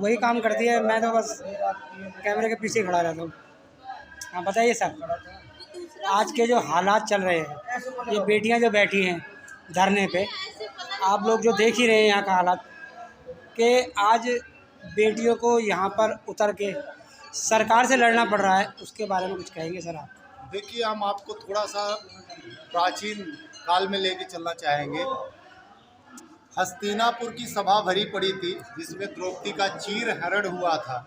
वही काम करती है, मैं तो बस कैमरे के पीछे खड़ा रहता हूँ। हाँ बताइए सर, आज के जो हालात चल रहे हैं, ये बेटियां जो बैठी हैं धरने पे, आप लोग जो देख ही रहे हैं यहाँ का हालात, कि आज बेटियों को यहाँ पर उतर के सरकार से लड़ना पड़ रहा है, उसके बारे में कुछ कहेंगे सर आप? देखिए, हम आपको थोड़ा सा प्राचीन काल में लेके चलना चाहेंगे। हस्तिनापुर की सभा भरी पड़ी थी जिसमें द्रौपदी का चीर हरण हुआ था,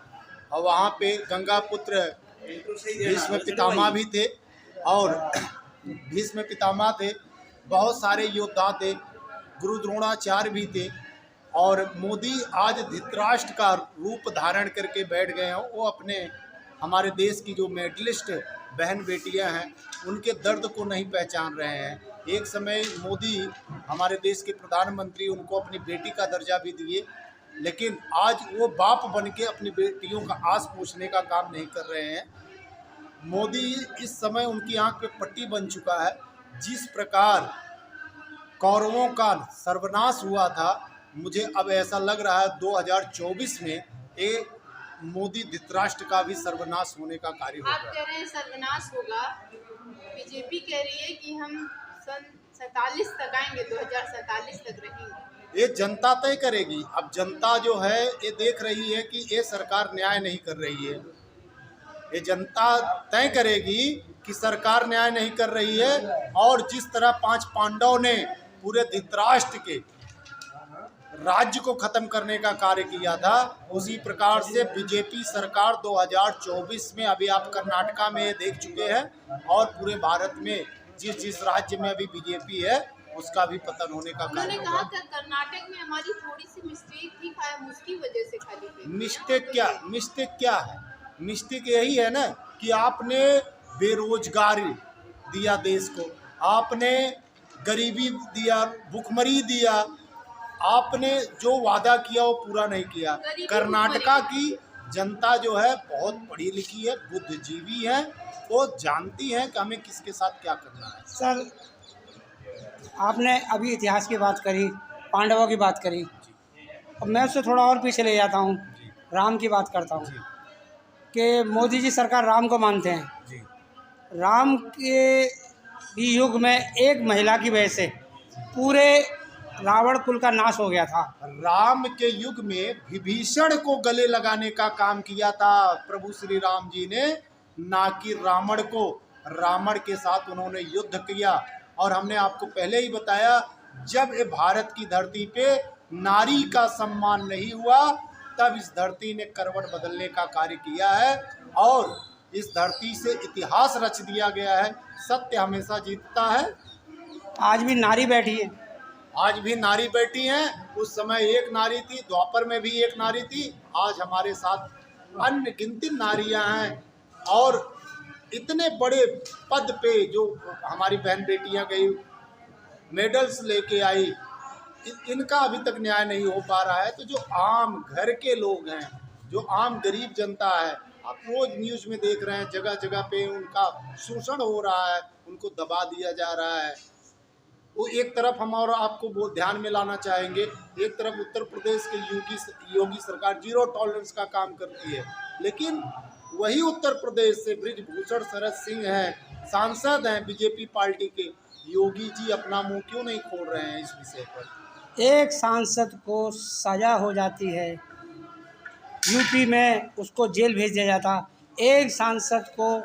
और वहाँ पे गंगापुत्र भीष्म पितामह भी थे, और भीष्म पितामह थे, बहुत सारे योद्धा थे, गुरु द्रोणाचार्य भी थे। और मोदी आज धृतराष्ट्र का रूप धारण करके बैठ गए हैं। वो अपने हमारे देश की जो मेडलिस्ट बहन बेटियां हैं उनके दर्द को नहीं पहचान रहे हैं। एक समय मोदी हमारे देश के प्रधानमंत्री उनको अपनी बेटी का दर्जा भी दिए, लेकिन आज वो बाप बन के अपनी बेटियों का आस पूछने का काम नहीं कर रहे हैं। मोदी इस समय उनकी आंख पे पट्टी बन चुका है। जिस प्रकार कौरवों का सर्वनाश हुआ था, मुझे अब ऐसा लग रहा है 2024 में एक मोदी धृतराष्ट्र का भी सर्वनाश होने का कार्य होगा। आप कह रहे हैं सर्वनाश होगा, बीजेपी कह रही है कि हम सन 47 तक आएंगे, 2047 तक रहेंगे। ये जनता तय करेगी। अब जनता जो है ये देख रही है कि ये सरकार न्याय नहीं कर रही है। ये जनता तय करेगी कि सरकार न्याय नहीं कर रही है। और जिस तरह 5 पांडवों ने पूरे धृतराष्ट्र के राज्य को खत्म करने का कार्य किया था, उसी प्रकार से बीजेपी सरकार 2024 में, अभी आप कर्नाटका में देख चुके हैं, और पूरे भारत में जिस राज्य में अभी बीजेपी है उसका भी पतन होने का उन्होंने कार्य कहा होगा। कि कर्नाटक में हमारी थोड़ी सी मिस्टेक थी, शायद उसकी वजह से खाली थी। मिस्टेक क्या है? मिस्टेक यही है ना कि आपने बेरोजगारी दिया देश को, आपने गरीबी दिया, भुखमरी दिया, आपने जो वादा किया वो पूरा नहीं किया। कर्नाटका की जनता जो है बहुत पढ़ी लिखी है, बुद्धिजीवी है, वो जानती है कि हमें किसके साथ क्या करना है। सर, आपने अभी इतिहास की बात करी, पांडवों की बात करी, अब मैं उससे थोड़ा और पीछे ले जाता हूँ, राम की बात करता हूँ कि मोदी जी सरकार राम को मानते हैं। जी। राम के भी युग में एक महिला की वजह से पूरे रावण कुल का नाश हो गया था। राम के युग में विभीषण को गले लगाने का काम किया था प्रभु श्री राम जी ने, ना कि रावण को। रावण के साथ उन्होंने युद्ध किया। और हमने आपको पहले ही बताया, जब ये भारत की धरती पे नारी का सम्मान नहीं हुआ, तब इस धरती ने करवट बदलने का कार्य किया है, और इस धरती से इतिहास रच दिया गया है। सत्य हमेशा जीतता है। आज भी नारी बैठी है, आज भी नारी बैठी हैं। उस समय एक नारी थी, द्वापर में भी एक नारी थी, आज हमारे साथ अन्य गिनती नारियां हैं। और इतने बड़े पद पे जो हमारी बहन बेटियां गई, मेडल्स लेके आई, इनका अभी तक न्याय नहीं हो पा रहा है। तो जो आम घर के लोग हैं, जो आम गरीब जनता है, आप रोज न्यूज़ में देख रहे हैं, जगह जगह पे उनका शोषण हो रहा है, उनको दबा दिया जा रहा है। वो एक तरफ हम और आपको बहुत ध्यान में लाना चाहेंगे, एक तरफ उत्तर प्रदेश के योगी सरकार जीरो टॉलरेंस का काम करती है, लेकिन वही उत्तर प्रदेश से बृजभूषण शरद सिंह हैं, सांसद हैं बीजेपी पार्टी के। योगी जी अपना मुंह क्यों नहीं खोल रहे हैं इस विषय पर? एक सांसद को सजा हो जाती है, यूपी में उसको जेल भेज दिया जाता, एक सांसद को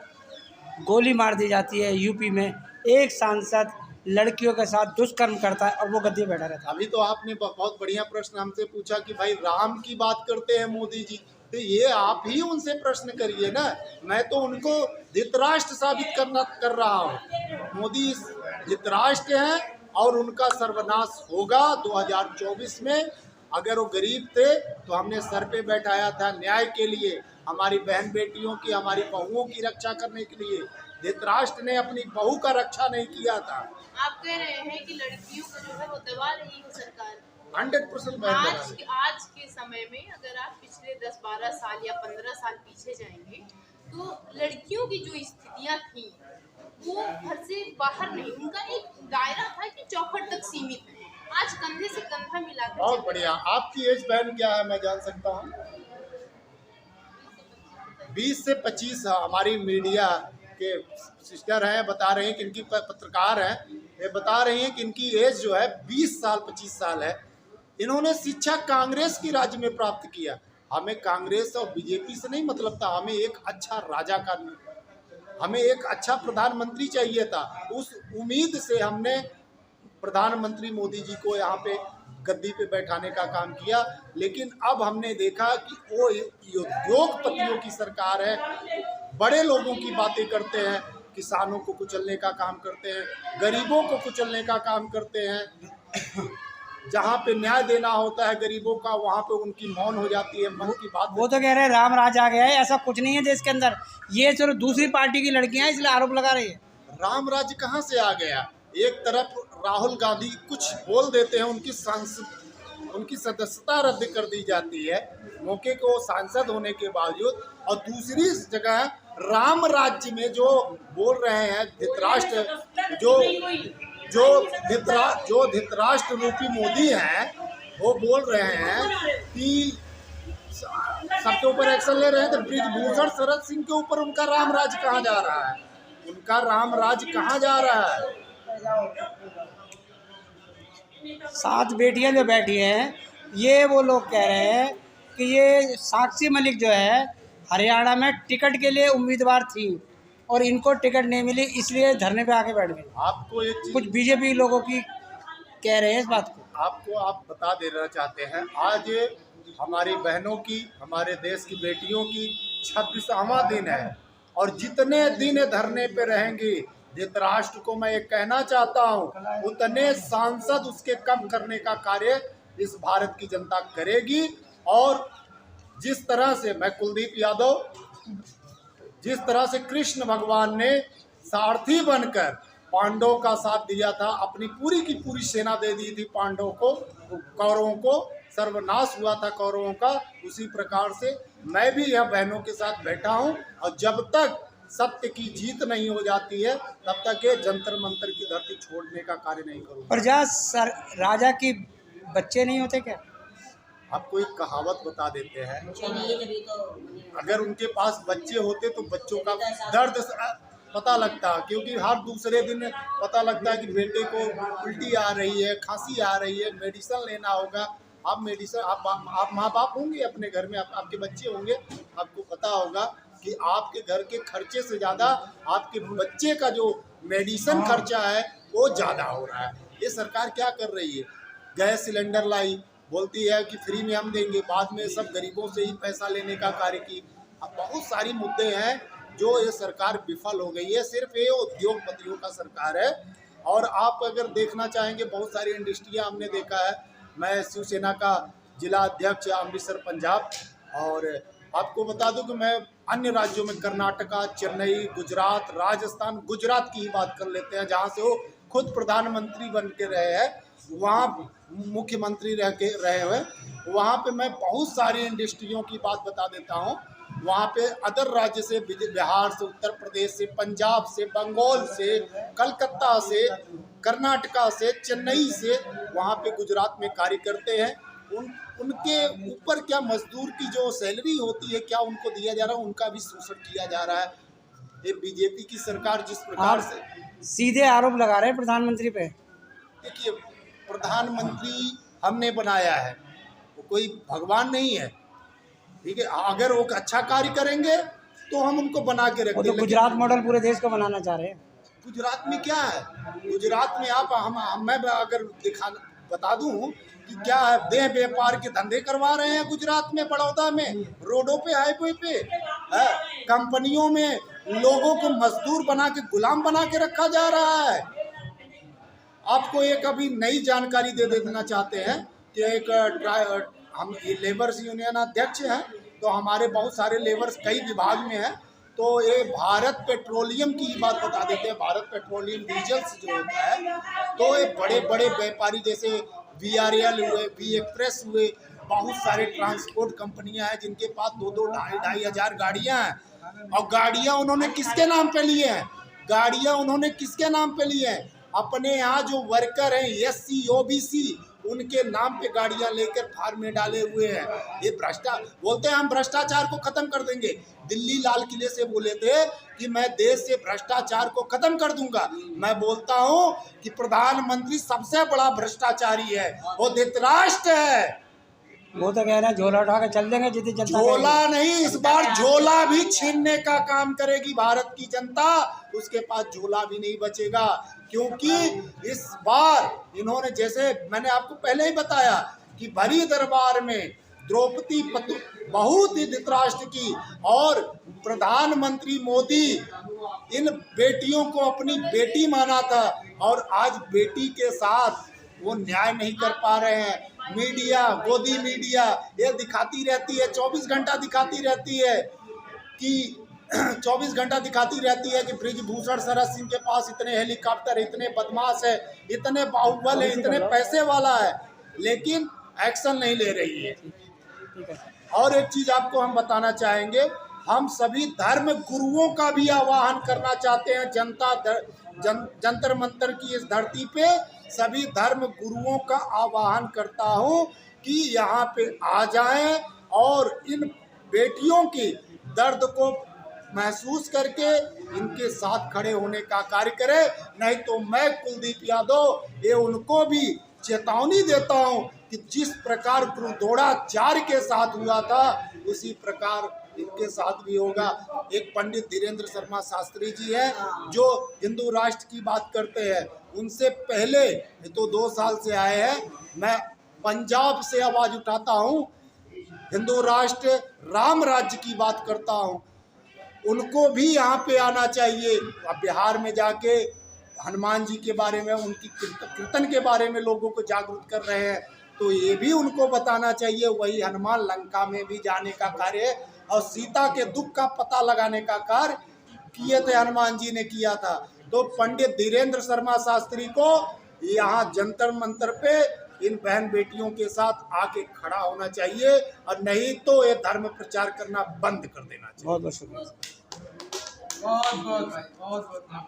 गोली मार दी जाती है यूपी में, एक सांसद लड़कियों के साथ दुष्कर्म करता है और वो गद्दी बैठा रहता है। अभी तो आपने बहुत बढ़िया प्रश्न हमसे पूछा कि भाई राम की बात करते हैं मोदी जी, तो ये आप ही उनसे प्रश्न करिए ना। मैं तो उनको धृतराष्ट्र साबित कर रहा हूँ। मोदी धृतराष्ट्र हैं और उनका सर्वनाश होगा 2024 में। अगर वो गरीब थे तो हमने सर पे बैठाया था न्याय के लिए, हमारी बहन बेटियों की, हमारी बहुओं की रक्षा करने के लिए। धृतराष्ट्र ने अपनी बहू का रक्षा नहीं किया था। आप कह रहे हैं कि लड़कियों को जो है वो दबा रही है सरकार। 100% आज के समय में अगर आप पिछले 10-12 साल या 15 साल पीछे जाएंगे तो लड़कियों की जो स्थितियां थी वो घर से बाहर नहीं, उनका एक दायरा था कि चौखट तक सीमित है। आज कंधे से कंधा मिलाकर। बहुत बढ़िया। आपकी एज बैंड क्या है, मैं जान सकता हूँ? 20 से 25 हमारी मीडिया के सिस्टर हैं, बता रहे हैं कि इनकी पत्रकार हैं, ये बता रही हैं कि इनकी एज जो है 20 साल 25 साल है। इन्होंने शिक्षा कांग्रेस की राज्य में प्राप्त किया। हमें कांग्रेस और बीजेपी से नहीं मतलब था, हमें एक अच्छा राजा का, हमें एक अच्छा प्रधानमंत्री चाहिए था। उस उम्मीद से हमने प्रधानमंत्री मोदी जी को यहाँ पे गद्दी पे बैठाने का काम किया। लेकिन अब हमने देखा कि वो उद्योगपतियों की सरकार है, बड़े लोगों की बातें करते हैं, किसानों को कुचलने का काम करते हैं, गरीबों को कुचलने का काम करते हैं। जहाँ पे न्याय देना होता है गरीबों का, वहाँ पे उनकी मौन हो जाती है, मन की बात। वो तो कह रहे हैं राम राज आ गया है, ऐसा कुछ नहीं है देश के अंदर। ये सिर्फ दूसरी पार्टी की लड़कियां हैं, इसलिए आरोप लगा रही है। राम राज्य कहाँ से आ गया? एक तरफ राहुल गांधी कुछ बोल देते हैं, उनकी सदस्यता रद्द कर दी जाती है मौके को सांसद होने के बावजूद, और दूसरी जगह राम राज्य में जो बोल रहे हैं धृतराष्ट्र, जो धृतराष्ट्र रूपी मोदी हैं, वो बोल रहे हैं कि सबके ऊपर एक्शन ले रहे हैं। तो ब्रिजभूषण शरद सिंह के ऊपर उनका राम राज कहाँ जा रहा है? उनका राम राज कहाँ जा रहा है? 7 बेटियां जो बैठी हैं, ये वो लोग कह रहे हैं कि ये साक्षी मलिक जो है हरियाणा में टिकट के लिए उम्मीदवार थी और इनको टिकट नहीं मिली, इसलिए धरने पे आके बैठ गए। आपको एक चीज, कुछ बीजेपी लोगों की कह रहे हैं इस बात को। आप बता देना चाहते हैं, आज हमारी बहनों की, हमारे देश की बेटियों की 26वां दिन है, और जितने दिन धरने पे रहेंगी, धृतराष्ट्र को मैं एक कहना चाहता हूँ, उतने सांसद उसके कम करने का कार्य इस भारत की जनता करेगी। और जिस तरह से मैं कुलदीप यादव, जिस तरह से कृष्ण भगवान ने सारथी बनकर पांडवों का साथ दिया था, अपनी पूरी की पूरी सेना दे दी थी पांडवों को, कौरवों को सर्वनाश हुआ था कौरवों का, उसी प्रकार से मैं भी यह बहनों के साथ बैठा हूं। और जब तक सत्य की जीत नहीं हो जाती है, तब तक ये जंतर मंतर की धरती छोड़ने का कार्य नहीं करूँगा। और जहाँ राजा की बच्चे नहीं होते क्या? आपको एक कहावत बता देते हैं, अगर उनके पास बच्चे होते तो बच्चों का दर्द पता लगता, क्योंकि हर दूसरे दिन पता लगता है कि बेटे को उल्टी आ रही है, खांसी आ रही है, मेडिसिन लेना होगा। आप मेडिसिन, आप माँ बाप होंगे, अपने घर में आपके बच्चे होंगे, आपको पता होगा कि आपके घर के खर्चे से ज़्यादा आपके बच्चे का जो मेडिसिन खर्चा है वो ज़्यादा हो रहा है। ये सरकार क्या कर रही है? गैस सिलेंडर लाई, बोलती है कि फ्री में हम देंगे, बाद में सब गरीबों से ही पैसा लेने का कार्य की। अब बहुत सारी मुद्दे हैं जो ये सरकार विफल हो गई है। सिर्फ ये उद्योगपतियों का सरकार है। और आप अगर देखना चाहेंगे, बहुत सारी इंडस्ट्रियाँ हमने देखा है। मैं शिवसेना का जिला अध्यक्ष अमृतसर पंजाब, और आपको बता दूं कि मैं अन्य राज्यों में कर्नाटका, चेन्नई, गुजरात, राजस्थान, गुजरात की ही बात कर लेते हैं, जहाँ से वो खुद प्रधानमंत्री बन के रहे हैं, वहाँ मुख्यमंत्री रहे हुए, वहाँ पे मैं बहुत सारी इंडस्ट्रियों की बात बता देता हूँ। वहाँ पे अदर राज्य से, बिहार से, उत्तर प्रदेश से, पंजाब से, बंगाल से, कलकत्ता से, कर्नाटका से, चेन्नई से, वहाँ पे गुजरात में कार्य करते हैं। उनके ऊपर क्या मजदूर की जो सैलरी होती है, क्या उनको दिया जा रहा है? उनका भी शोषण किया जा रहा है। ये बीजेपी की सरकार जिस प्रकार से सीधे आरोप लगा रहे हैं प्रधानमंत्री पे। देखिए, प्रधानमंत्री हमने बनाया है, वो कोई भगवान नहीं है, ठीक है। अगर वो अच्छा कार्य करेंगे तो हम उनको बना के रखेंगे। तो गुजरात मॉडल पूरे देश को बनाना चाह रहे हैं। गुजरात में क्या है? गुजरात में मैं अगर बता दूं कि क्या है, देह व्यापार के धंधे करवा रहे हैं गुजरात में, बड़ौदा में, रोडों पे, हाईवे पे, कंपनियों में लोगों को मजदूर बना के, गुलाम बना के रखा जा रहा है। आपको एक अभी नई जानकारी दे देना चाहते हैं कि हम लेबर्स यूनियन अध्यक्ष हैं, तो हमारे बहुत सारे लेबर्स कई विभाग में हैं। तो ये भारत पेट्रोलियम की ही बात बता देते हैं। भारत पेट्रोलियम डीजल्स जो होता है, तो ये बड़े बड़े व्यापारी जैसे VRL हुए, V एक्सप्रेस हुए, बहुत सारे ट्रांसपोर्ट कंपनियां हैं जिनके पास 2-2, 2,500 हजार गाड़ियां हैं। और गाड़ियां उन्होंने किसके नाम पे लिए हैं? गाड़ियां उन्होंने किसके नाम पे लिए हैं? अपने यहाँ जो वर्कर हैं SC OBC, उनके नाम पे गाड़ियां लेकर फार्म में डाले हुए हैं। ये बोलते हैं हम भ्रष्टाचार को खत्म कर देंगे। दिल्ली लाल किले से बोले थे कि मैं देश से भ्रष्टाचार को खत्म कर दूंगा। मैं बोलता हूं कि प्रधानमंत्री सबसे बड़ा भ्रष्टाचारी है, वो धृतराष्ट्र है। वो तो कह रहे हैं झोला उठा के चल देंगे जितनी जनता झोला नहीं, इस बार झोला भी छीनने का काम करेगी भारत की जनता। उसके पास झोला भी नहीं बचेगा, क्योंकि इस बार इन्होंने, जैसे मैंने आपको पहले ही बताया कि भरी दरबार में द्रौपदी बहुत ही धृतराष्ट्र की, और प्रधानमंत्री मोदी इन बेटियों को अपनी बेटी माना था, और आज बेटी के साथ वो न्याय नहीं कर पा रहे हैं। मीडिया, गोदी मीडिया ये दिखाती रहती है, 24 घंटा दिखाती रहती है कि 24 घंटा दिखाती रहती है कि बृजभूषण शरद सिंह के पास इतने हेलीकॉप्टर, इतने बदमाश है, इतने बाहुबल है, इतने पैसे वाला है, लेकिन एक्शन नहीं ले रही है। और एक चीज आपको हम बताना चाहेंगे, हम सभी धर्म गुरुओं का भी आह्वान करना चाहते हैं। जंतर मंतर की इस धरती पे सभी धर्म गुरुओं का आह्वान करता हूं कि यहाँ पे आ जाएं और इन बेटियों की दर्द को महसूस करके इनके साथ खड़े होने का कार्य करें। नहीं तो मैं कुलदीप यादव ये उनको भी चेतावनी देता हूं कि जिस प्रकार द्रोणाचार्य के साथ हुआ था उसी प्रकार इनके साथ भी होगा। एक पंडित धीरेन्द्र शर्मा शास्त्री जी है जो हिंदू राष्ट्र की बात करते हैं, उनसे पहले तो 2 साल से आए हैं। मैं पंजाब से आवाज उठाता हूं, हिंदू राष्ट्र राम राज्य की बात करता हूं, उनको भी यहाँ पे आना चाहिए। अब बिहार में जाके हनुमान जी के बारे में, उनकी कीर्तन के बारे में लोगों को जागरूक कर रहे हैं, तो ये भी उनको बताना चाहिए। वही हनुमान लंका में भी जाने का कार्य है और सीता के दुख का पता लगाने का कार्य किए थे, हनुमान जी ने किया था। तो पंडित धीरेन्द्र शर्मा शास्त्री को यहाँ जंतर मंतर पे इन बहन बेटियों के साथ आके खड़ा होना चाहिए, और नहीं तो ये धर्म प्रचार करना बंद कर देना चाहिए। बहुत बहुत शुक्रिया। बहुत बहुत